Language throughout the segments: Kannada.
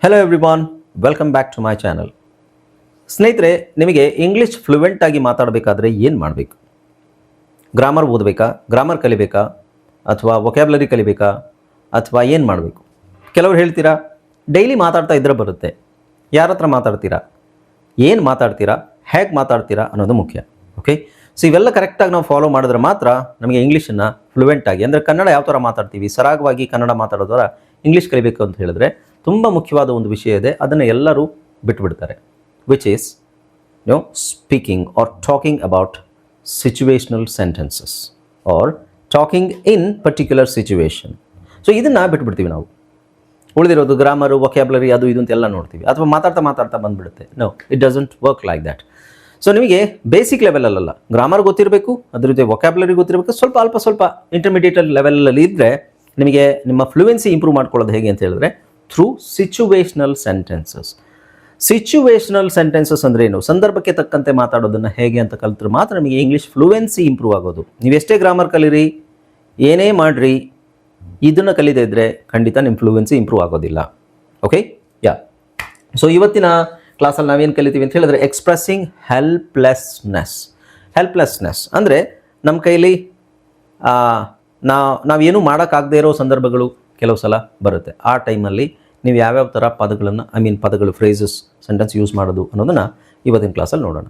Hello everyone, welcome back to my channel. ಸ್ನೇಹಿತರೆ, ನಿಮಗೆ ಇಂಗ್ಲೀಷ್ ಫ್ಲೂಯೆಂಟ್ ಆಗಿ ಮಾತಾಡಬೇಕಾದ್ರೆ ಏನು ಮಾಡಬೇಕು? ಗ್ರಾಮರ್ ಓದಬೇಕಾ, ಗ್ರಾಮರ್ ಕಲಿಬೇಕಾ, ಅಥವಾ ವೊಕ್ಯಾಬ್ಲರಿ ಕಲಿಬೇಕಾ, ಅಥವಾ ಏನು ಮಾಡಬೇಕು? ಕೆಲವರು ಹೇಳ್ತೀರಾ ಡೈಲಿ ಮಾತಾಡ್ತಾ ಇದ್ರೆ ಬರುತ್ತೆ. ಯಾರ ಹತ್ರ ಮಾತಾಡ್ತೀರಾ, ಏನು ಮಾತಾಡ್ತೀರಾ, ಹೇಗೆ ಮಾತಾಡ್ತೀರಾ ಅನ್ನೋದು ಮುಖ್ಯ. ಓಕೆ, ಸೊ ಇವೆಲ್ಲ ಕರೆಕ್ಟಾಗಿ ನಾವು ಫಾಲೋ ಮಾಡಿದ್ರೆ ಮಾತ್ರ ನಮಗೆ ಇಂಗ್ಲೀಷನ್ನು ಫ್ಲೂಯೆಂಟಾಗಿ, ಅಂದರೆ ಕನ್ನಡ ಯಾವ ಥರ ಮಾತಾಡ್ತೀವಿ, ಸರಾಗವಾಗಿ ಕನ್ನಡ ಮಾತಾಡೋದ್ರ ಇಂಗ್ಲೀಷ್ ಕಲಿಬೇಕು ಅಂತ ಹೇಳಿದ್ರೆ ತುಂಬ ಮುಖ್ಯವಾದ ಒಂದು ವಿಷಯ ಇದೆ. ಅದನ್ನು ಎಲ್ಲರೂ ಬಿಟ್ಬಿಡ್ತಾರೆ. Which is speaking are talking about situational sentences are talking in particular situation. So ಇದನ್ನು ಬಿಟ್ಬಿಡ್ತೀವಿ ನಾವು. ಉಳಿದಿರೋದು ಗ್ರಾಮರು, ವೊಕ್ಯಾಬ್ಲರಿ, ಅದು ಇದು ಅಂತೆಲ್ಲ ನೋಡ್ತೀವಿ, ಅಥವಾ ಮಾತಾಡ್ತಾ ಬಂದುಬಿಡುತ್ತೆ. No, it doesn't work like that. So ನಿಮಗೆ ಬೇಸಿಕ್ ಲೆವೆಲಲ್ಲ ಗ್ರಾಮರ್ ಗೊತ್ತಿರಬೇಕು, ಅದ್ರ ಜೊತೆ ವೊಕ್ಯಾಬ್ಲರಿ ಗೊತ್ತಿರಬೇಕು, ಸ್ವಲ್ಪ ಇಂಟರ್ಮೀಡಿಯೇಟ್ ಲೆವೆಲಲ್ಲಿ ಇದ್ದರೆ ನಿಮಗೆ ನಿಮ್ಮ ಫ್ಲೂಯೆನ್ಸಿ ಇಂಪ್ರೂವ್ ಮಾಡ್ಕೊಳ್ಳೋದು ಹೇಗೆ ಅಂತ ಹೇಳಿದ್ರೆ through situational sentences. Situational sentences ಅಂದರೆ ಏನು? ಸಂದರ್ಭಕ್ಕೆ ತಕ್ಕಂತೆ ಮಾತಾಡೋದನ್ನು ಹೇಗೆ ಅಂತ ಕಲಿತ್ರೆ ಮಾತ್ರ ನಮಗೆ ಇಂಗ್ಲೀಷ್ ಫ್ಲೂಯೆನ್ಸಿ ಇಂಪ್ರೂವ್ ಆಗೋದು. ನೀವೆಷ್ಟೇ ಗ್ರಾಮರ್ ಕಲೀರಿ, ಏನೇ ಮಾಡಿರಿ, ಇದನ್ನು ಕಲಿದೇ ಇದ್ದರೆ ಖಂಡಿತ ನಿಮ್ಮ ಫ್ಲೂಯೆನ್ಸಿ ಇಂಪ್ರೂವ್ ಆಗೋದಿಲ್ಲ. ಓಕೆ, ಯಾ. ಸೊ ಇವತ್ತಿನ ಕ್ಲಾಸಲ್ಲಿ ನಾವೇನು ಕಲಿತೀವಿ ಅಂತ ಹೇಳಿದ್ರೆ ಎಕ್ಸ್ಪ್ರೆಸ್ಸಿಂಗ್ ಹೆಲ್ಪ್ಲೆಸ್ನೆಸ್ ಅಂದರೆ ನಮ್ಮ ಕೈಲಿ ನಾವೇನು ಮಾಡೋಕ್ಕಾಗದೇ ಇರೋ ಸಂದರ್ಭಗಳು ಕೆಲವು ಸಲ ಬರುತ್ತೆ. ಆ ಟೈಮಲ್ಲಿ ನೀವು ಯಾವ್ಯಾವ ಥರ ಪದಗಳು, ಫ್ರೇಸಸ್, ಸೆಂಟೆನ್ಸ್ ಯೂಸ್ ಮಾಡೋದು ಅನ್ನೋದನ್ನು ಇವತ್ತಿನ ಕ್ಲಾಸಲ್ಲಿ ನೋಡೋಣ.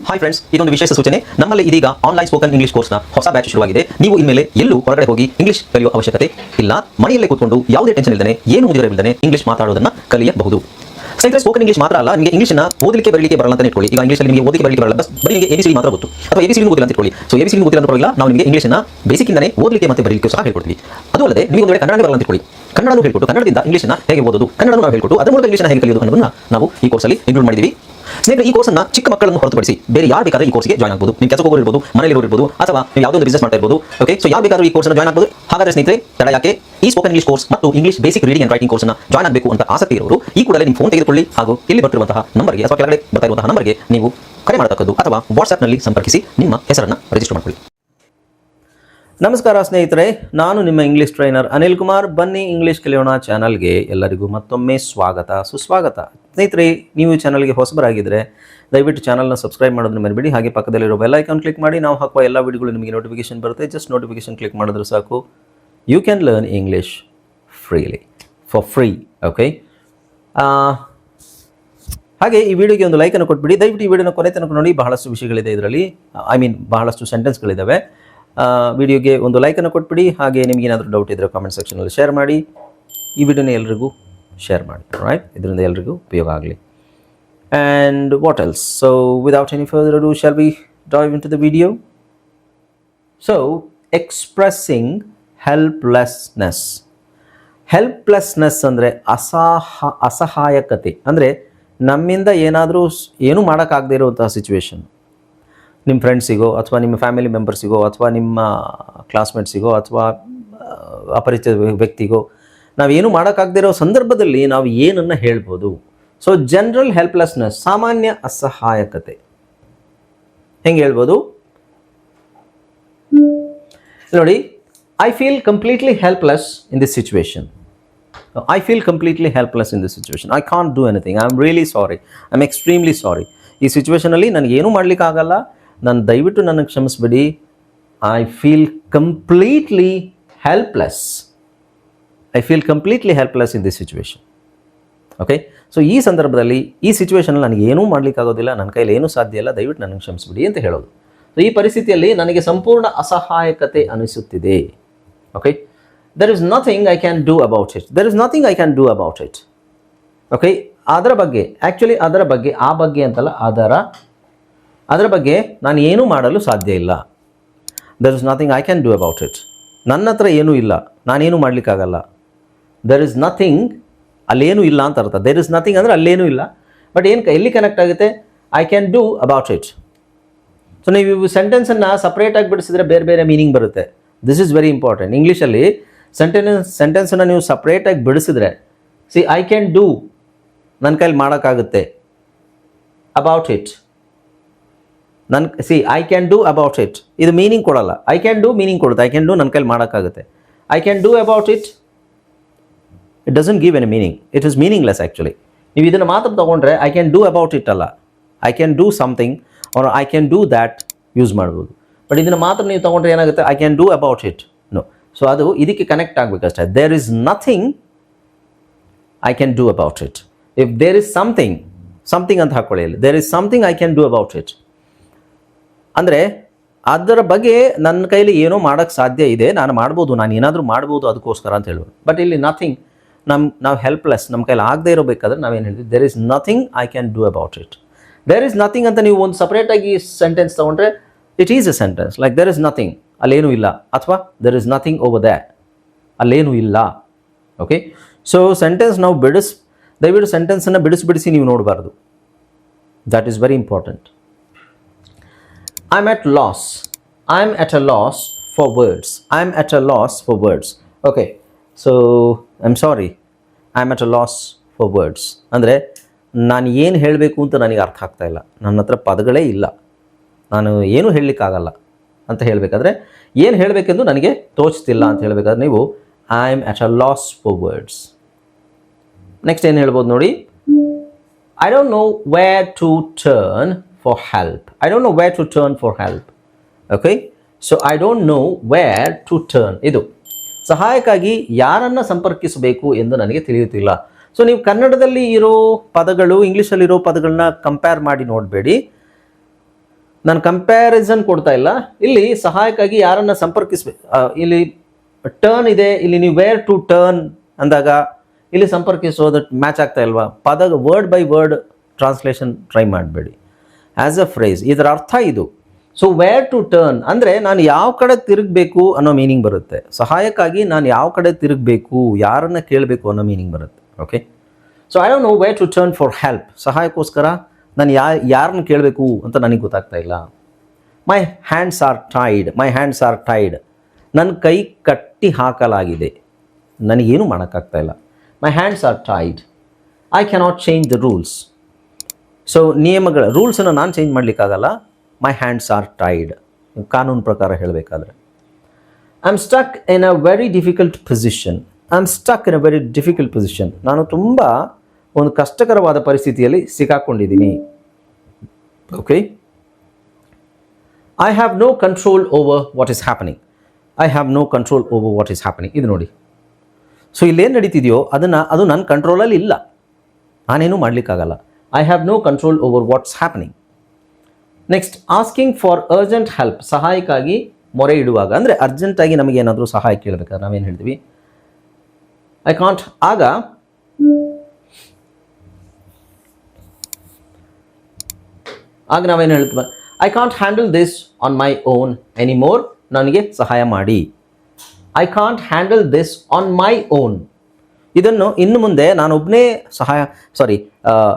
ಹಾಯ್ ಫ್ರೆಂಡ್ಸ್, ಇದೊಂದು ವಿಶೇಷ ಸೂಚನೆ. ನಮ್ಮಲ್ಲಿ ಇದೀಗ ಆನ್ಲೈನ್ ಸ್ಪೋಕನ್ ಇಂಗ್ಲಿಷ್ ಕೋರ್ಸ್ನ ಹೊಸ ಬ್ಯಾಚ್ ಶುರುವಾಗಿದೆ. ನೀವು ಇನ್ಮೇಲೆ ಎಲ್ಲೂ ಹೊರಗಡೆ ಹೋಗಿ ಇಂಗ್ಲಿಷ್ ಕಲಿಯುವ ಅವಶ್ಯಕತೆ ಇಲ್ಲ. ಮನೆಯಲ್ಲೇ ಕೂತ್ಕೊಂಡು ಯಾವುದೇ ಟೆನ್ಷನ್ ಇಲ್ಲದೆ, ಏನು ಮುಗಿದಿರಬಿಲ್ಲದೆ ಇಂಗ್ಲಿಷ್ ಮಾತಾಡೋದನ್ನು ಕಲಿಯಬಹುದು. ಸ್ನೇಹಿತರೆ, ಸ್ಪೋಕನ್ ಇಂಗ್ಲಿಷ್ ಮಾತ್ರ ಅಲ್ಲ, ನಿಮಗೆ ಇಂಗ್ಲಿಷ್ನ ಓದಲಿಕ್ಕೆ ಬರಲಿಕ್ಕೆ ಬರಲ್ಲ ಅಂತ ಇಟ್ಕೊಳ್ಳಿ. ಈಗ ಇಂಗ್ಲಿಷಲ್ಲಿ ನಿಮಗೆ ಓದಲಿಕ್ಕೆ ಬರಲಿಕ್ಕೆ ಬರಲ್ಲ, ಬರೀ ನಿಮಗೆ ABCD ಮಾತ್ರ ಗೊತ್ತು, ಅಥವಾ ABCD ಗೊತ್ತಿಲ್ಲ ಅಂತ ಇಟ್ಕೊಳ್ಳಿ. ಸೊ ABCD ಗೊತ್ತಿಲ್ಲ ಅಂತ ಪರವಾಗಿಲ್ಲ, ನಾವು ನಿಮಗೆ ಇಂಗ್ಲಿಷ್ನ ಬೇಸಿಕ್ಕಿಂದನೇ ಓದಲಿಕ್ಕೆ ಮತ್ತು ಬರಲಿಕ್ಕೆ ಸಹ ಹೇಳ್ಕೊಡ್ತೀವಿ. ಅದು ಅಲ್ಲದೆ ನೀವು ಒಂದು ವೇಳೆ ಕನ್ನಡ ಬರಲ್ಲ ಅಂತ ಇಟ್ಕೊಳ್ಳಿ, ಕನ್ನಡನೂ ಹೇಳ್ಕೊಟ್ಟು ಕನ್ನಡದಿಂದ ಇಂಗ್ಲಿಷ್ನ ಹೇಗೆ ಓದೋದು, ಕನ್ನಡನೂ ನಾವು ಹೇಳ್ಕೊಟ್ಟು ಅದರ ಮೂಲಕ ಇಂಗ್ಲಿಷ್ನ ಹೇಗೆ ಕಲಿಯೋದು ಅನ್ನೋದನ್ನ ನಾವು ಈ ಕೋರ್ಸಲ್ಲಿ ಇನ್ಕ್ಲೂಡ್ ಮಾಡಿದ್ದೀವಿ. ಸ್ನೇಹಿತರೆ, ಈ ಕೋರ್ಸನ್ನು ಚಿಕ್ಕ ಮಕ್ಕಳನ್ನು ಹೊರತುಪಡಿಸಿ ಬೇರೆ ಯಾರು ಬೇಕಾದ್ರೆ ಈ ಕೋರ್ಸ್ಗೆ ಜಾಯ್ನ್ ಆಗಬಹುದು. ನೀವು ಕೆಲಸ ಹೋಗೋರು ಇರ್ಬೋದು, ಮನೆಯಲ್ಲಿ ಇರ್ಬೋದು, ಅಥವಾ ನೀವು ಯಾವುದೋ ಒಂದು ಬಿಸ್ನೆಸ್ ಮಾಡ್ತಾ ಇರ್ಬೋದು. ಓಕೆ, ಸೊ ಯಾರು ಬೇಕಾದ್ರೂ ಈ ಕೋರ್ಸ್ನ ಜಾಯ್ನ್ ಆಗಬಹುದು. ಹಾಗಾದ್ರೆ ಸ್ನೇಹಿತರೆ, ತಡ ಯಾಕೆ? ಈ ಸ್ಪೋಕನ್ ಇಂಗ್ಲಿಷ್ ಕೋರ್ಸ್ ಮತ್ತು English basic reading and writing ಕೋರ್ಸ್ನ ಜಾಯ್ನ್ ಆಗಬೇಕು ಅಂತ ಆಸಕ್ತಿ ಇರೋರು ಈ ಕೂಡಲೇ ನಿಮ್ಮ ಫೋನ್ ತೆಗೆದುಕೊಳ್ಳಿ, ಹಾಗೂ ಇಲ್ಲಿ ಬರ್ತಿರುವಂತಹ ನಂಬರ್ಗೆ ಅಥವಾ ಕೆಳಗಡೆ ಬರ್ತಾ ಇರುವಂತಹ ನಂಬರ್ಗೆ ನೀವು ಕರೆ ಮಾಡತಕ್ಕದ್ದು, ಅಥವಾ ವಾಟ್ಸ್ಆ್ಯಪ್ನಲ್ಲಿ ಸಂಪರ್ಕಿಸಿ ನಿಮ್ಮ ಹೆಸರನ್ನು ರಿಜಿಸ್ಟರ್ ಮಾಡಿಕೊಳ್ಳಿ. ನಮಸ್ಕಾರ ಸ್ನೇಹಿತರೆ, ನಾನು ನಿಮ್ಮ ಇಂಗ್ಲಿಷ್ ಟ್ರೈನರ್ ಅನಿಲ್ ಕುಮಾರ್. ಬನ್ನಿ ಇಂಗ್ಲಿಷ್ ಕಲಿಯೋಣ ಚಾನಲ್ಗೆ ಎಲ್ಲರಿಗೂ ಮತ್ತೊಮ್ಮೆ ಸುಸ್ವಾಗತ. ಸ್ನೇಹಿತರೆ, ನೀವು ಈ ಚಾನಲ್ಗೆ ಹೊಸಬರಾಗಿದ್ದರೆ ದಯವಿಟ್ಟು ಚಾನಲ್ನ ಸಬ್ಸ್ಕ್ರೈಬ್ ಮಾಡೋದನ್ನ ಮರಿಬೇಡಿ. ಹಾಗೆ ಪಕ್ಕದಲ್ಲಿರೋ ಬೆಲ್ ಐಕಾನ್ ಕ್ಲಿಕ್ ಮಾಡಿ. ನಾವು ಹಾಕುವ ಎಲ್ಲ ವಿಡಿಯೋಗಳು ನಿಮಗೆ ನೋಟಿಫಿಕೇಶನ್ ಬರುತ್ತೆ. ಜಸ್ಟ್ ನೋಟಿಫಿಕೇಶನ್ ಕ್ಲಿಕ್ ಮಾಡಿದ್ರೆ ಸಾಕು. You can learn English freely, for free. Okay, ಹಾಗೆ ಈ ವಿಡಿಯೋಗೆ ಒಂದು ಲೈಕನ್ನು ಕೊಟ್ಬಿಡಿ. ದಯವಿಟ್ಟು ಈ ವಿಡಿಯೋನ ಕೊನೆ ತನಕ ನೋಡಿ. ಬಹಳಷ್ಟು ವಿಷಯಗಳಿದೆ ಇದರಲ್ಲಿ, ಬಹಳಷ್ಟು ಸೆಂಟೆನ್ಸ್ಗಳಿದ್ದಾವೆ. ವಿಡಿಯೋಗೆ ಒಂದು ಲೈಕನ್ನು ಕೊಟ್ಬಿಡಿ. ಹಾಗೆ ನಿಮಗೇನಾದರೂ ಡೌಟ್ ಇದ್ದರೆ ಕಾಮೆಂಟ್ ಸೆಕ್ಷನಲ್ಲಿ ಶೇರ್ ಮಾಡಿ. ಈ ವಿಡಿಯೋನ ಎಲ್ರಿಗೂ ಶೇರ್ ಮಾಡಿ, ರೈಟ್? ಇದರಿಂದ ಎಲ್ರಿಗೂ ಉಪಯೋಗ ಆಗಲಿ. And what else? So without any further ado, shall we dive into the video? So expressing helplessness ಅಂದರೆ ಅಸಹಾಯಕತೆ. ಅಂದರೆ ನಮ್ಮಿಂದ ಏನೂ ಮಾಡೋಕ್ಕಾಗದೇ ಇರುವಂತಹ ಸಿಚುವೇಶನ್, ನಿಮ್ಮ ಫ್ರೆಂಡ್ಸಿಗೋ, ಅಥವಾ ನಿಮ್ಮ ಫ್ಯಾಮಿಲಿ ಮೆಂಬರ್ಸಿಗೋ, ಅಥವಾ ನಿಮ್ಮ ಕ್ಲಾಸ್ಮೇಟ್ಸಿಗೋ, ಅಥವಾ ಅಪರಿಚಿತ ವ್ಯಕ್ತಿಗೋ ನಾವೇನು ಮಾಡೋಕ್ಕಾಗದೇ ಇರೋ ಸಂದರ್ಭದಲ್ಲಿ ನಾವು ಏನನ್ನು ಹೇಳ್ಬೋದು? ಸೊ ಜನರಲ್ ಹೆಲ್ಪ್ಲೆಸ್ನೆಸ್, ಸಾಮಾನ್ಯ ಅಸಹಾಯಕತೆ. ಹೆಂಗೆ ಹೇಳ್ಬೋದು ನೋಡಿ? I feel completely helpless in this situation. I can't do anything. I am really sorry. I am extremely sorry. ಈ ಸಿಚುವೇಶನಲ್ಲಿ ನನಗೇನೂ ಮಾಡಲಿಕ್ಕಾಗಲ್ಲ. ದಯವಿಟ್ಟು ನನಗೆ ಕ್ಷಮಿಸ್ಬಿಡಿ. I feel completely helpless in this situation. Okay, so ಈ ಸಂದರ್ಭದಲ್ಲಿ, ಈ ಸಿಚುವೇಶನಲ್ಲಿ ನನಗೆ ಏನೂ ಮಾಡಲಿಕ್ಕಾಗೋದಿಲ್ಲ, ನನ್ನ ಕೈಲಿ ಏನೂ ಸಾಧ್ಯ ಇಲ್ಲ, ದಯವಿಟ್ಟು ನನಗೆ ಕ್ಷಮಿಸ್ಬಿಡಿ ಅಂತ ಹೇಳೋದು. ಸೊ ಈ ಪರಿಸ್ಥಿತಿಯಲ್ಲಿ ನನಗೆ ಸಂಪೂರ್ಣ ಅಸಹಾಯಕತೆ ಅನಿಸುತ್ತಿದೆ. Okay, there is nothing I can do about it. Okay, ಅದರ ಬಗ್ಗೆ ನಾನು ಏನೂ ಮಾಡಲು ಸಾಧ್ಯ ಇಲ್ಲ. There is nothing I can do about it. ನನ್ನ ಹತ್ರ ಏನೂ ಇಲ್ಲ, ನಾನೇನು ಮಾಡಲಿಕ್ಕಾಗಲ್ಲ. ದರ್ ಇಸ್ ನಥಿಂಗ್, ಅಲ್ಲೇನೂ ಇಲ್ಲ ಅಂತ ಅರ್ಥ. ದೇರ್ ಇಸ್ ನಥಿಂಗ್ ಅಂದರೆ ಅಲ್ಲೇನೂ ಇಲ್ಲ. ಬಟ್ ಎಲ್ಲಿ ಕನೆಕ್ಟ್ ಆಗುತ್ತೆ? I can do about it. So ನೀವು ಸೆಂಟೆನ್ಸನ್ನು ಸಪ್ರೇಟಾಗಿ ಬಿಡಿಸಿದ್ರೆ ಬೇರೆ ಬೇರೆ ಮೀನಿಂಗ್ ಬರುತ್ತೆ. This is very important. ಇಂಗ್ಲೀಷಲ್ಲಿ ಸೆಂಟೆನ್ಸನ್ನು ನೀವು ಸಪ್ರೇಟಾಗಿ ಬಿಡಿಸಿದ್ರೆ, ಐ ಕ್ಯಾನ್ ಡೂ, ನನ್ನ ಕೈಲಿ ಮಾಡೋಕ್ಕಾಗುತ್ತೆ. About it, I can do about it, ಇದು ಮೀನಿಂಗ್ ಕೊಡಲ್ಲ. ಐ ಕ್ಯಾನ್ ಡೂ ಮೀನಿಂಗ್ ಕೊಡುತ್ತೆ. ಐ ಕ್ಯಾನ್ ಡೂ ನನ್ನ ಕೈಲಿ ಮಾಡೋಕ್ಕಾಗುತ್ತೆ. I can do about it, it doesn't give any meaning, it is meaningless actually. ನೀವು ಇದನ್ನು ಮಾತ್ರ ತೊಗೊಂಡ್ರೆ I can do about it ಅಲ್ಲ, I can do something or I can do that use ಮಾಡ್ಬೋದು. ಬಟ್ ಇದನ್ನು ಮಾತ್ರ ನೀವು ತೊಗೊಂಡ್ರೆ ಏನಾಗುತ್ತೆ, I can do about it no. So ಅದು ಇದಕ್ಕೆ ಕನೆಕ್ಟ್ ಆಗಬೇಕಷ್ಟೇ. There is nothing I can do about it. If there is something ಅಂತ ಹಾಕೊಳ್ಳಿ ಅಲ್ಲಿ, there is something I can do about it ಅಂದರೆ ಅದರ ಬಗ್ಗೆ ನನ್ನ ಕೈಲಿ ಏನೋ ಮಾಡೋಕ್ಕೆ ಸಾಧ್ಯ ಇದೆ, ನಾನು ಮಾಡ್ಬೋದು, ನಾನು ಏನಾದರೂ ಮಾಡ್ಬೋದು ಅದಕ್ಕೋಸ್ಕರ ಅಂತ ಹೇಳ್ಬೋದು. ಬಟ್ ಇಲ್ಲಿ ನಥಿಂಗ್, ನಾವು ಹೆಲ್ಪ್ಲೆಸ್, ನಮ್ಮ ಕೈಲಿ ಆಗದೆ ಇರಬೇಕಾದ್ರೆ ನಾವೇನು ಹೇಳ್ತೀವಿ, there is nothing I can do about it. There is nothing ಅಂತ ನೀವು ಒಂದು ಸಪ್ರೇಟಾಗಿ ಸೆಂಟೆನ್ಸ್ ತೊಗೊಂಡ್ರೆ it is a sentence like there is nothing, ಅಲ್ಲೇನೂ ಇಲ್ಲ, ಅಥವಾ there is nothing over that, ಅಲ್ಲೇನೂ ಇಲ್ಲ. ಓಕೆ, ಸೊ ಸೆಂಟೆನ್ಸ್ ನಾವು ದಯವಿಟ್ಟು ಸೆಂಟೆನ್ಸನ್ನು ಬಿಡಿಸಿ ನೀವು ನೋಡಬಾರ್ದು. That is very important. I'm at a loss for words. I'm at a loss for words. Okay, so I'm sorry, I'm at a loss for words. ಅಂದರೆ ನಾನು ಏನು ಹೇಳಬೇಕು ಅಂತ ನನಗೆ ಅರ್ಥ ಆಗ್ತಾ ಇಲ್ಲ, ನನ್ನ ಹತ್ರ ಪದಗಳೇ ಇಲ್ಲ, ನಾನು ಏನೂ ಹೇಳಲಿಕ್ಕಾಗಲ್ಲ ಅಂತ ಹೇಳಬೇಕಾದ್ರೆ, ಏನು ಹೇಳಬೇಕೆಂದು ನನಗೆ ತೋಚ್ತಿಲ್ಲ ಅಂತ ಹೇಳಬೇಕಾದ್ರೆ ನೀವು I am at a loss for words. Next ಏನು ಹೇಳ್ಬೋದು ನೋಡಿ, I don't know where to turn for help. I don't know where to turn for help. Okay, so I don't know where to turn. ಇದು ಸಹಾಯಕ್ಕಾಗಿ ಯಾರನ್ನು ಸಂಪರ್ಕಿಸಬೇಕು ಎಂದು ನನಗೆ ತಿಳಿಯುತ್ತಿಲ್ಲ. ಸೊ ನೀವು ಕನ್ನಡದಲ್ಲಿ ಇರೋ ಪದಗಳು ಇಂಗ್ಲೀಷಲ್ಲಿರೋ ಪದಗಳನ್ನ ಕಂಪೇರ್ ಮಾಡಿ ನೋಡಬೇಡಿ, ನಾನು ಕಂಪ್ಯಾರಿಸನ್ ಕೊಡ್ತಾ ಇಲ್ಲ. ಇಲ್ಲಿ ಸಹಾಯಕ್ಕಾಗಿ ಯಾರನ್ನು ಸಂಪರ್ಕಿಸಬೇಕು, ಇಲ್ಲಿ ಟರ್ನ್ ಇದೆ, ಇಲ್ಲಿ ನೀವು ವೇರ್ ಟು ಟರ್ನ್ ಅಂದಾಗ ಇಲ್ಲಿ ಸಂಪರ್ಕಿಸೋದು ಮ್ಯಾಚ್ ಆಗ್ತಾ ಇಲ್ವಾ, ಪದ word by word translation try ಮಾಡಬೇಡಿ. ಆ್ಯಸ್ ಅ ಫ್ರೇಸ್ ಇದರ ಅರ್ಥ ಇದು. ಸೊ ವೇರ್ ಟು ಟರ್ನ್ ಅಂದರೆ ನಾನು ಯಾವ ಕಡೆ ತಿರುಗಬೇಕು ಅನ್ನೋ ಮೀನಿಂಗ್ ಬರುತ್ತೆ. ಸಹಾಯಕ್ಕಾಗಿ ನಾನು ಯಾವ ಕಡೆ ತಿರುಗಬೇಕು, ಯಾರನ್ನು ಕೇಳಬೇಕು ಅನ್ನೋ ಮೀನಿಂಗ್ ಬರುತ್ತೆ. Okay, so I don't know where to turn for help. ಸಹಾಯಕ್ಕೋಸ್ಕರ ನಾನು ಯಾರನ್ನು ಕೇಳಬೇಕು ಅಂತ ನನಗೆ ಗೊತ್ತಾಗ್ತಾ ಇಲ್ಲ. My hands are tied. ನನ್ನ ಕೈ ಕಟ್ಟಿ ಹಾಕಲಾಗಿದೆ, ನನಗೇನು ಮಾಡೋಕ್ಕಾಗ್ತಾ ಇಲ್ಲ. My hands are tied. I cannot change the rules. So ರೂಲ್ಸನ್ನು ನಾನು ಚೇಂಜ್ ಮಾಡಲಿಕ್ಕಾಗಲ್ಲ. ಮೈ ಹ್ಯಾಂಡ್ಸ್ ಆರ್ ಟೈಡ್, ಕಾನೂನು ಪ್ರಕಾರ ಹೇಳಬೇಕಾದ್ರೆ. I am stuck in a very difficult position. ನಾನು ತುಂಬ ಒಂದು ಕಷ್ಟಕರವಾದ ಪರಿಸ್ಥಿತಿಯಲ್ಲಿ ಸಿಕ್ಕಾಕೊಂಡಿದ್ದೀನಿ. Okay, I have no control over what is happening. ಇದು ನೋಡಿ, ಸೊ ಇಲ್ಲೇನು ನಡೀತಿದೆಯೋ ಅದು ನನ್ನ ಕಂಟ್ರೋಲಲ್ಲಿ ಇಲ್ಲ, ನಾನೇನು ಮಾಡಲಿಕ್ಕಾಗಲ್ಲ. I have no control over what's happening. Next, asking for urgent help. ಸಹಾಯಕ್ಕಾಗಿ ಮೊರೆ ಇಡುವಾಗ ಅಂದರೆ ಅರ್ಜೆಂಟಾಗಿ ನಮಗೆ ಏನಾದರೂ ಸಹಾಯ ಕೇಳಬೇಕಾದ್ರೆ ನಾವೇನು ಹೇಳ್ತೀವಿ, ಐ ಕಾಂಟ್. ಆಗ ನಾವೇನು ಹೇಳ್ತೀವಿ, I can't handle this on my own anymore. ನನಗೆ ಸಹಾಯ ಮಾಡಿ. I can't handle this on my own. ಇದನ್ನು ಇನ್ನು ಮುಂದೆ ನಾನೊಬ್ಬನೇ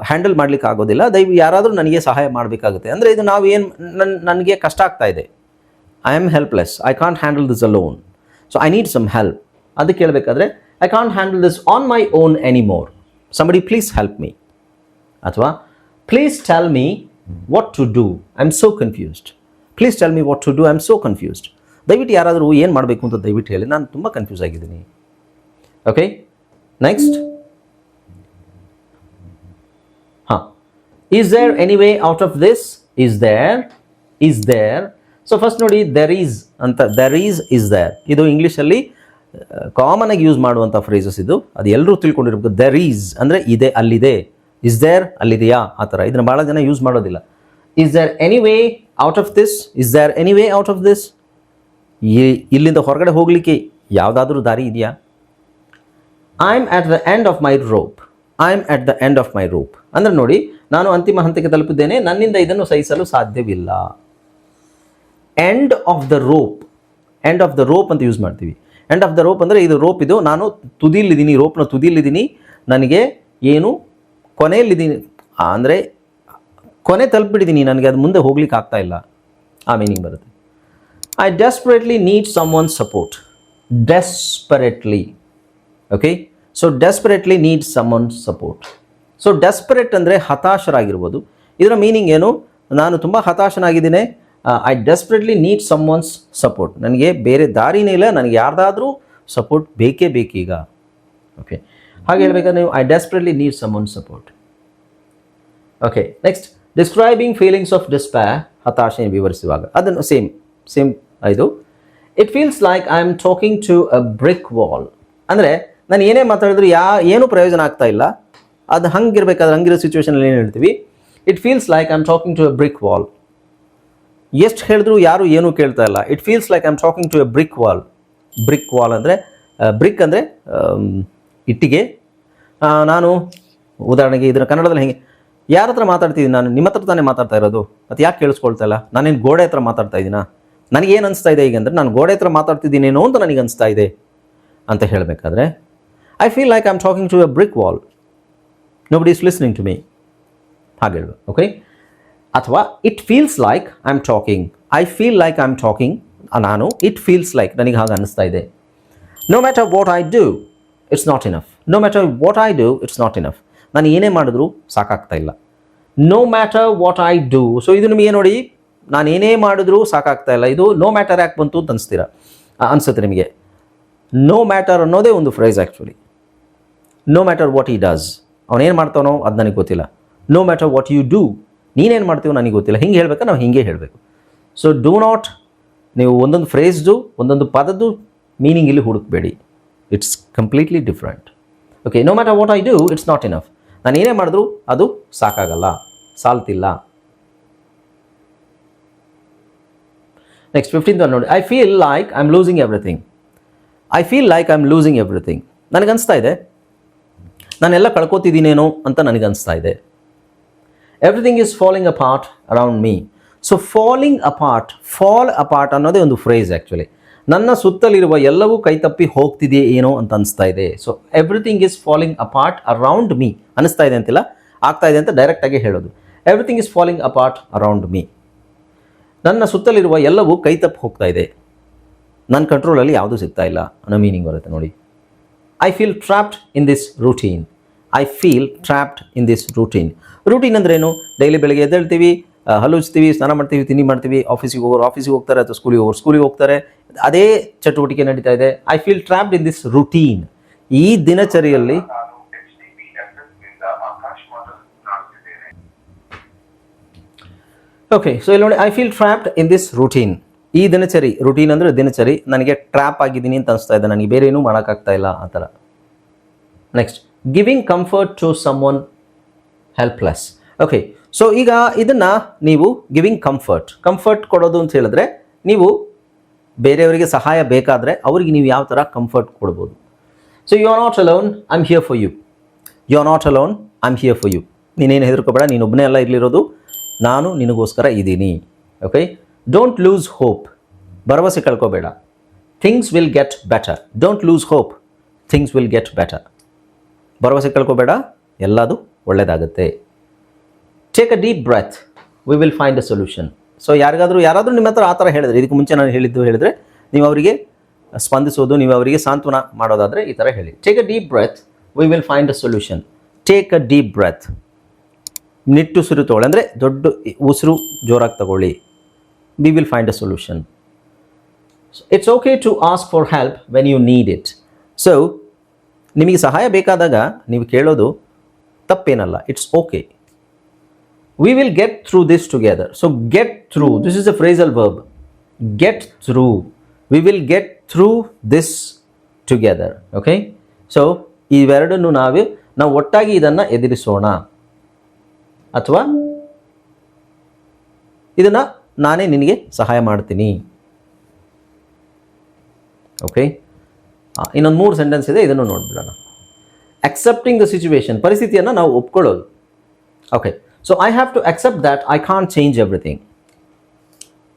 ಹ್ಯಾಂಡಲ್ ಮಾಡಲಿಕ್ಕೆ ಆಗೋದಿಲ್ಲ, ಯಾರಾದರೂ ನನಗೆ ಸಹಾಯ ಮಾಡಬೇಕಾಗುತ್ತೆ. ಅಂದರೆ ಇದು ನಾವು ನನಗೆ ಕಷ್ಟ ಆಗ್ತಾ ಇದೆ, I am helpless, I can't handle this alone, so I need some help. ಅದಕ್ಕೆ ಹೇಳಬೇಕಾದ್ರೆ I can't handle this on my own anymore, somebody please help me. ಅಥವಾ please tell me what to do, I am so confused. Please tell me what to do, I am so confused. ದಯವಿಟ್ಟು ಯಾರಾದರೂ ಏನು ಮಾಡಬೇಕು ಅಂತ ದಯವಿಟ್ಟು ಹೇಳಿ, ನಾನು ತುಂಬ ಕನ್ಫ್ಯೂಸ್ ಆಗಿದ್ದೀನಿ. Okay, next, is there any way out of this? is there. So first ನೋಡಿ, there is ಅಂತ, is there. ಇದು ಇಂಗ್ಲೀಷಲ್ಲಿ ಕಾಮನ್ ಆಗಿ ಯೂಸ್ ಮಾಡುವಂಥ ಫ್ರೇಸಸ್ ಇದು, ಅದು ಎಲ್ಲರೂ ತಿಳ್ಕೊಂಡಿರ್ಬೇಕು. there is ಅಂದರೆ ಇದೆ, ಅಲ್ಲಿದೆ. is there ಅಲ್ಲಿದೆಯಾ, ಆ ಥರ. ಇದನ್ನು ಭಾಳ ಜನ ಯೂಸ್ ಮಾಡೋದಿಲ್ಲ. is there any way out of this? ಇಲ್ಲಿಂದ ಹೊರಗಡೆ ಹೋಗಲಿಕ್ಕೆ ಯಾವುದಾದ್ರೂ ದಾರಿ ಇದೆಯಾ? I am at the end of my rope. ಅಂದರೆ ನೋಡಿ, ನಾನು ಅಂತಿಮ ಹಂತಕ್ಕೆ ತಲುಪಿದ್ದೇನೆ, ನನ್ನಿಂದ ಇದನ್ನು ಸಹಿಸಲು ಸಾಧ್ಯವಿಲ್ಲ. ಎಂಡ್ ಆಫ್ ದ ರೋಪ್ ಅಂತ ಯೂಸ್ ಮಾಡ್ತೀವಿ. ಎಂಡ್ ಆಫ್ ದ ರೋಪ್ ಅಂದರೆ ಇದು ರೋಪ್, ಇದು ನಾನು ತುದಿಲಿದ್ದೀನಿ, ರೋಪ್ನ ತುದಿಲಿದ್ದೀನಿ, ನನಗೆ ಏನು ಕೊನೆಯಲ್ಲಿದ್ದೀನಿ ಅಂದರೆ ಕೊನೆ ತಲುಪಿಬಿಟ್ಟಿದ್ದೀನಿ, ನನಗೆ ಅದು ಮುಂದೆ ಹೋಗ್ಲಿಕ್ಕೆ ಆಗ್ತಾ ಇಲ್ಲ, ಆ ಮೀನಿಂಗ್ ಬರುತ್ತೆ. I desperately need someone support. Okay, so desperately need someone support. So desperate ಅಂದರೆ ಹತಾಶರಾಗಿರ್ಬೋದು. ಇದರ ಮೀನಿಂಗ್ ಏನು, ನಾನು ತುಂಬ ಹತಾಶನಾಗಿದ್ದೀನಿ, I desperately need someone's support. ನನಗೆ ಬೇರೆ ದಾರಿನೇ ಇಲ್ಲ, ನನಗೆ ಯಾರ್ದಾದ್ರೂ ಸಪೋರ್ಟ್ ಬೇಕೇ ಬೇಕೀಗ. ಓಕೆ, ಹಾಗೆ ಹೇಳ್ಬೇಕಾದ್ರೆ ನೀವು I desperately need someone support. Okay, next describing feelings of despair, ಹತಾಶೆ ವಿವರಿಸುವಾಗ ಅದನ್ನು ಸೇಮ್ ಇದು. It feels like I am talking to a brick wall. ಅಂದರೆ ನಾನು ಏನೇ ಮಾತಾಡಿದ್ರು ಏನೂ ಪ್ರಯೋಜನ ಆಗ್ತಾ ಇಲ್ಲ, ಅದು ಹಂಗಿರ್ಬೇಕಾದ್ರೆ ಹಂಗಿರೋ ಸಿಚುವೇಶನಲ್ಲಿ ಏನು ಹೇಳ್ತೀವಿ, it feels like I am talking to a brick wall. ಎಷ್ಟು ಹೇಳಿದ್ರು ಯಾರು ಏನೂ ಕೇಳ್ತಾ ಇಲ್ಲ. It feels like I am talking to a brick wall. Brick wall ಅಂದರೆ ಬ್ರಿಕ್ ಅಂದರೆ ಇಟ್ಟಿಗೆ. ನಾನು ಉದಾಹರಣೆಗೆ ಇದನ್ನು ಕನ್ನಡದಲ್ಲಿ ಹೇಗೆ ಯಾರ ಹತ್ರ ಮಾತಾಡ್ತಿದ್ದೀನಿ, ನಾನು ನಿಮ್ಮ ಹತ್ರ ತಾನೇ ಮಾತಾಡ್ತಾ ಇರೋದು, ಅದು ಯಾಕೆ ಕೇಳಿಸ್ಕೊಳ್ತಾ ಇಲ್ಲ? ನಾನೇನು ಗೋಡೆ ಹತ್ರ ಮಾತಾಡ್ತಾ ಇದ್ದೀನಾ? ನನಗೇನು ಅನಿಸ್ತಾ ಇದೆ ಈಗ ಅಂದರೆ ನಾನು ಗೋಡೆ ಹತ್ರ ಮಾತಾಡ್ತಿದ್ದೀನೇನೋ ಅಂತ ನನಗೆ ಅನಿಸ್ತಾ ಇದೆ ಅಂತ ಹೇಳಬೇಕಾದ್ರೆ I feel like I am talking to a brick wall, nobody is listening to me, ಹಾಗೆ ಹೇಳ್ಬೇಕು. ಓಕೆ, ಅಥವಾ it feels like I am talking, I feel like I am talking ನಾನು, ಇಟ್ ಫೀಲ್ಸ್ ಲೈಕ್ ನನಗೆ ಹಾಗೆ ಅನ್ನಿಸ್ತಾ ಇದೆ. No matter what I do it's not enough, no matter what I do it's not enough, ನಾನು ಏನೇ ಮಾಡಿದ್ರು ಸಾಕಾಗ್ತಾ ಇಲ್ಲ. No matter what I do, so ಇದು ನಿಮಗೆ ನೋಡಿ, ನಾನು ಏನೇ ಮಾಡಿದ್ರು ಸಾಕಾಗ್ತಾ ಇಲ್ಲ, ಇದು ನೋ ಮ್ಯಾಟರ್ ಯಾಕೆ ಬಂತು ಅಂತ ಅನಿಸುತ್ತೆ ನಿಮಗೆ. ನೋ ಮ್ಯಾಟರ್ ಅನ್ನೋದೇ ಒಂದು phrase actually. No matter what he does, ಅವನೇನು ಮಾಡ್ತಾನೋ ಅದು ನನಗೆ ಗೊತ್ತಿಲ್ಲ. No matter what you do, ನೀನೇನು ಮಾಡ್ತೀವೋ ನನಗೆ ಗೊತ್ತಿಲ್ಲ. ಹಿಂಗೆ ಹೇಳಬೇಕಾ ನಾವು ಹಿಂಗೆ ಹೇಳಬೇಕು. ಸೊ ಡೂ ನಾಟ್, ನೀವು ಒಂದೊಂದು ಫ್ರೇಸ್ದು ಒಂದೊಂದು ಪದದ್ದು ಮೀನಿಂಗ್ ಇಲ್ಲಿ ಹುಡುಕಬೇಡಿ, it's completely different. Okay, no matter what I do it's not enough, ನಾನು ಏನೇ ಮಾಡಿದ್ರು ಅದು ಸಾಕಾಗಲ್ಲ, ಸಾಲ್ತಿಲ್ಲ. ನೆಕ್ಸ್ಟ್ 15th ನೋಡಿ, I feel like I am losing everything. I feel like I am losing everything, ನನಗನ್ನಿಸ್ತಾ ಇದೆ ನಾನೆಲ್ಲ ಕಳ್ಕೊತಿದ್ದೀನೇನೋ ಅಂತ ನನಗನ್ನಿಸ್ತಾ ಇದೆ. Everything is falling apart around me. So falling apart ಅನ್ನೋದೇ ಒಂದು ಫ್ರೇಸ್ ಆ್ಯಕ್ಚುಲಿ. ನನ್ನ ಸುತ್ತಲಿರುವ ಎಲ್ಲವೂ ಕೈತಪ್ಪಿ ಹೋಗ್ತಿದೆಯೇ ಏನೋ ಅಂತ ಅನಿಸ್ತಾ ಇದೆ. So everything is falling apart around me, ಅನಿಸ್ತಾ ಇದೆ ಅಂತಿಲ್ಲ, ಆಗ್ತಾ ಇದೆ ಅಂತ ಡೈರೆಕ್ಟಾಗಿ ಹೇಳೋದು. Everything is falling apart around me, ನನ್ನ ಸುತ್ತಲಿರುವ ಎಲ್ಲವೂ ಕೈತಪ್ಪಿ ಹೋಗ್ತಾ ಇದೆ, ನನ್ನ ಕಂಟ್ರೋಲಲ್ಲಿ ಯಾವುದೂ ಸಿಗ್ತಾ ಇಲ್ಲ ಅನ್ನೋ ಮೀನಿಂಗ್ ಬರುತ್ತೆ ನೋಡಿ. I feel trapped in this routine. I feel trapped in this routine. Routine ಅಂದ್ರೇನು? ಡೈಲಿ ಬೆಳಗ್ಗೆ ಎದ್ದೇಳ್ತೀವಿ, ಹಲ್ಲುಚ್ತೀವಿ, ಸ್ನಾನ ಮಾಡ್ತೀವಿ, ತಿಂಡಿ ಮಾಡ್ತೀವಿ, ಆಫೀಸಿಗೆ ಹೋಗ್ತಾರೆ ಅಥವಾ ಸ್ಕೂಲಿಗೆ ಹೋಗ್ತಾರೆ, ಅದೇ ಚಟುವಟಿಕೆ ನಡೀತಾ ಇದೆ. I feel trapped in this routine. ಈ ದಿನಚರಿಯಲ್ಲಿ ಓಕೆ, ಸೊ ಇಲ್ಲಿ ನೋಡಿ, I feel trapped in this routine. ಈ ರೂಟೀನ್ ಅಂದರೆ ದಿನಚರಿ, ನನಗೆ ಟ್ರ್ಯಾಪ್ ಆಗಿದ್ದೀನಿ ಅಂತ ಅನಿಸ್ತಾ ಇದೆ, ನನಗೆ ಬೇರೆ ಏನೂ ಮಾಡೋಕ್ಕಾಗ್ತಾ ಇಲ್ಲ ಆ ಥರ. Next, giving comfort to someone helpless. Okay, so ಈಗ ಇದನ್ನು ನೀವು ಗಿವಿಂಗ್ ಕಂಫರ್ಟ್ ಕೊಡೋದು ಅಂತ ಹೇಳಿದ್ರೆ, ನೀವು ಬೇರೆಯವರಿಗೆ ಸಹಾಯ ಬೇಕಾದರೆ ಅವರಿಗೆ ನೀವು ಯಾವ ಥರ ಕಂಫರ್ಟ್ ಕೊಡ್ಬೋದು. So you are not alone, I am here for you. You are not alone, I am here for you. ನೀನೇನು ಹೆದರ್ಕೋಬೇಡ, ನೀನೊಬ್ಬನೇ ಎಲ್ಲ ಇರಲಿರೋದು, ನಾನು ನಿನಗೋಸ್ಕರ ಇದ್ದೀನಿ. ಓಕೆ, ಡೋಂಟ್ ಲೂಸ್ ಹೋಪ್, ಭರವಸೆ ಕಳ್ಕೋಬೇಡ. Things will get better. Don't lose hope, things will get better. ಭರವಸೆ ಕಳ್ಕೋಬೇಡ, ಎಲ್ಲದು ಒಳ್ಳೆಯದಾಗುತ್ತೆ. Take a deep breath, we will find a solution. So ಯಾರಾದರೂ ನಿಮ್ಮ ಹತ್ರ ಆ ಥರ ಹೇಳಿದ್ರೆ, ಇದಕ್ಕೆ ಮುಂಚೆ ನಾನು ಹೇಳಿದ್ರೆ ನೀವು ಅವರಿಗೆ ಸ್ಪಂದಿಸೋದು, ನೀವು ಅವರಿಗೆ ಸಾಂತ್ವನ ಮಾಡೋದಾದರೆ ಈ ಥರ ಹೇಳಿ. Take a deep breath, we will find a solution. Take a deep breath, ನಿಟ್ಟುಸಿರು ತಗೊಳ್ಳಿ, ಅಂದರೆ ದೊಡ್ಡ ಉಸಿರು ಜೋರಾಗಿ ತಗೊಳ್ಳಿ. We will find a solution. It's okay to ask for help when you need it. So ನಿಮಗೆ ಸಹಾಯ ಬೇಕಾದಾಗ ನೀವು ಕೇಳೋದು ತಪ್ಪೇನಲ್ಲ, it's okay. We will get through this together. So get through, this is a phrasal verb. Get through. We will get through this together. Okay? So ಇವೆರಡನ್ನು ನಾವು ಒಟ್ಟಾಗಿ ಇದನ್ನು ಎದುರಿಸೋಣ, ಅಥವಾ ಇದನ್ನು ನಾನೇ ನಿನಗೆ ಸಹಾಯ ಮಾಡ್ತೀನಿ. ಓಕೆ, ಇನ್ನೊಂದು 3 ಸೆಂಟೆನ್ಸ್ ಇದೆ, ಇದನ್ನು ನೋಡ್ಬಿಡೋಣ. ಅಕ್ಸೆಪ್ಟಿಂಗ್ ದ ಸಿಚುವೇಶನ್, ಪರಿಸ್ಥಿತಿಯನ್ನು ನಾವು ಒಪ್ಕೊಳ್ಳೋದು. Okay, so I have to accept that I can't change everything.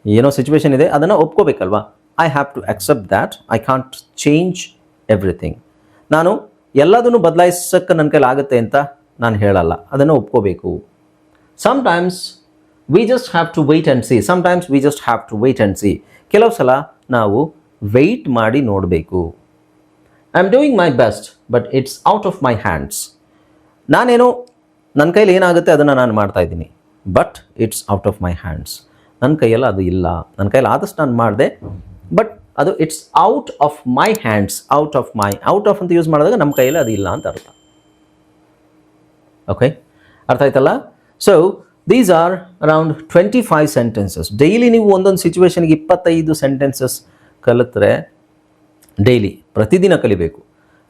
ಏನೋ ಸಿಚುವೇಶನ್ ಇದೆ, ಅದನ್ನು ಒಪ್ಕೋಬೇಕಲ್ವಾ. I have to accept that I can't change everything. ನಾನು ಎಲ್ಲದನ್ನು ಬದಲಾಯಿಸೋಕ್ಕೆ ನನ್ನ ಕೈಲಿ ಆಗುತ್ತೆ ಅಂತ ನಾನು ಹೇಳಲ್ಲ, ಅದನ್ನು ಒಪ್ಕೋಬೇಕು. Sometimes we just have to wait and see. ಕೆಲವು ಸಲ ನಾವು ವೆಯ್ಟ್ ಮಾಡಿ ನೋಡಬೇಕು. I am doing my best but it's out of my hands. ನಾನೇನೋ ನನ್ನ ಕೈಲಿ ಏನಾಗುತ್ತೆ ಅದನ್ನು ನಾನು ಮಾಡ್ತಾಯಿದ್ದೀನಿ, but it's out of my hands. ನನ್ನ ಕೈಯಲ್ಲಿ ಅದು ಇಲ್ಲ, ನನ್ನ ಕೈಯಲ್ಲಿ ಆದಷ್ಟು ನಾನು ಮಾಡಿದೆ, ಬಟ್ ಅದು it's out of my hands. Out of ಅಂತ ಯೂಸ್ ಮಾಡಿದಾಗ ನಮ್ಮ ಕೈಯಲ್ಲಿ ಅದು ಇಲ್ಲ ಅಂತ ಅರ್ಥ. ಓಕೆ, ಅರ್ಥ ಆಯ್ತಲ್ಲ? So these are around 25 sentences. Daily ನೀವು ಒಂದೊಂದು ಸಿಚುವೇಶನ್ಗೆ 25 ಸೆಂಟೆನ್ಸಸ್ ಕಲಿತ್ರೆ, ಡೈಲಿ ಪ್ರತಿದಿನ ಕಲಿಬೇಕು.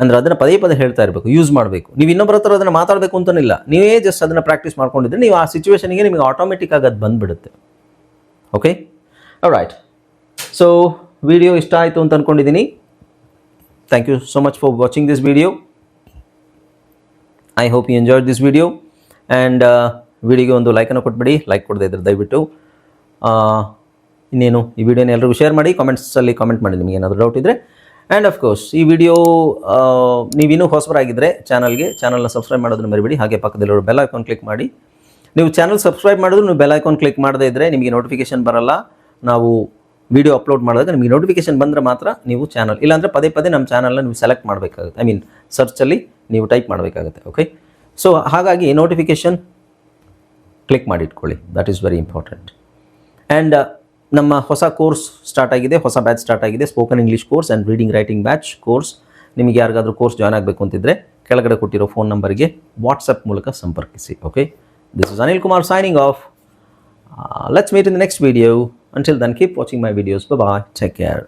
ಅಂದರೆ ಅದನ್ನು ಪದೇ ಪದೇ ಹೇಳ್ತಾ ಇರಬೇಕು, ಯೂಸ್ ಮಾಡಬೇಕು. ನೀವು ಇನ್ನೊಬ್ಬರ ಹತ್ರ ಅದನ್ನು ಮಾತಾಡಬೇಕು ಅಂತನಿಲ್ಲ, ನೀವೇ ಜಸ್ಟ್ ಅದನ್ನು ಪ್ರಾಕ್ಟೀಸ್ ಮಾಡ್ಕೊಂಡಿದ್ರೆ ನೀವು ಆ ಸಿಚುವೇಶನ್ಗೆ ನಿಮಗೆ ಆಟೋಮೆಟಿಕ್ ಆಗಿ ಅದು ಬಂದುಬಿಡುತ್ತೆ. Okay, right. ಸೊ ವಿಡಿಯೋ ಇಷ್ಟ ಆಯಿತು ಅಂತ ಅಂದ್ಕೊಂಡಿದ್ದೀನಿ. Thank you so much for watching this video. I hope you enjoyed this video. And ವಿಡಿಯೋಗೆ ಒಂದು ಲೈಕನ್ನು ಕೊಟ್ಬಿಡಿ. ಲೈಕ್ ಕೊಡದೇ ಇದ್ದರೆ ದಯವಿಟ್ಟು ಇನ್ನೇನು ಈ ವಿಡಿಯೋನ ಎಲ್ಲರಿಗೂ ಶೇರ್ ಮಾಡಿ. ಕಾಮೆಂಟ್ಸಲ್ಲಿ ಕಾಮೆಂಟ್ ಮಾಡಿ ನಿಮಗೆ ಏನಾದರೂ ಡೌಟ್ ಇದ್ದರೆ. ಆ್ಯಂಡ್ ಅಫ್ಕೋರ್ಸ್ ಈ ವಿಡಿಯೋ ನೀವಿನ್ನೂ ಹೊಸಬರಾಗಿದ್ದರೆ ಚಾನಲ್ನ ಸಬ್ಸ್ಕ್ರೈಬ್ ಮಾಡೋದನ್ನು ಮರಿಬೇಡಿ. ಹಾಗೆ ಪಕ್ಕದಲ್ಲಿರೋ ಬೆಲ್ ಐಕಾನ್ ಕ್ಲಿಕ್ ಮಾಡಿ. ನೀವು ಚಾನಲ್ ಸಬ್ಸ್ಕ್ರೈಬ್ ಮಾಡಿದ್ರು ನೀವು ಬೆಲ್ ಐಕಾನ್ ಕ್ಲಿಕ್ ಮಾಡದೇ ಇದ್ದರೆ ನಿಮಗೆ ನೋಟಿಫಿಕೇಷನ್ ಬರಲ್ಲ. ನಾವು ವಿಡಿಯೋ ಅಪ್ಲೋಡ್ ಮಾಡಿದಾಗ ನಿಮಗೆ ನೋಟಿಫಿಕೇಷನ್ ಬಂದರೆ ಮಾತ್ರ ನೀವು ಚಾನಲ್, ಇಲ್ಲಾಂದರೆ ಪದೇ ಪದೇ ನಮ್ಮ ಚಾನಲ್ನ ನೀವು ಸೆಲೆಕ್ಟ್ ಮಾಡಬೇಕಾಗುತ್ತೆ. ಐ ಮೀನ್ ಸರ್ಚಲ್ಲಿ ನೀವು ಟೈಪ್ ಮಾಡಬೇಕಾಗುತ್ತೆ. ಓಕೆ, ಸೊ ಹಾಗಾಗಿ ನೋಟಿಫಿಕೇಷನ್ ಕ್ಲಿಕ್ ಮಾಡಿ ಇಟ್ಕೊಳ್ಳಿ. That is very important. And ನಮ್ಮ ಹೊಸ ಕೋರ್ಸ್ ಸ್ಟಾರ್ಟ್ ಆಗಿದೆ, ಹೊಸ ಬ್ಯಾಚ್ ಸ್ಟಾರ್ಟ್ ಆಗಿದೆ, spoken English course and reading writing batch course. ನಿಮಗೆ ಯಾರಿಗಾದರೂ ಕೋರ್ಸ್ ಜಾಯ್ನ್ ಆಗಬೇಕು ಅಂತಿದ್ದರೆ ಕೆಳಗಡೆ ಕೊಟ್ಟಿರೋ ಫೋನ್ ನಂಬರ್ಗೆ ವಾಟ್ಸಪ್ ಮೂಲಕ ಸಂಪರ್ಕಿಸಿ. Okay, this is Anil Kumar signing off. Let's meet in the next video. Until then, keep watching my videos. Bye bye. Take care.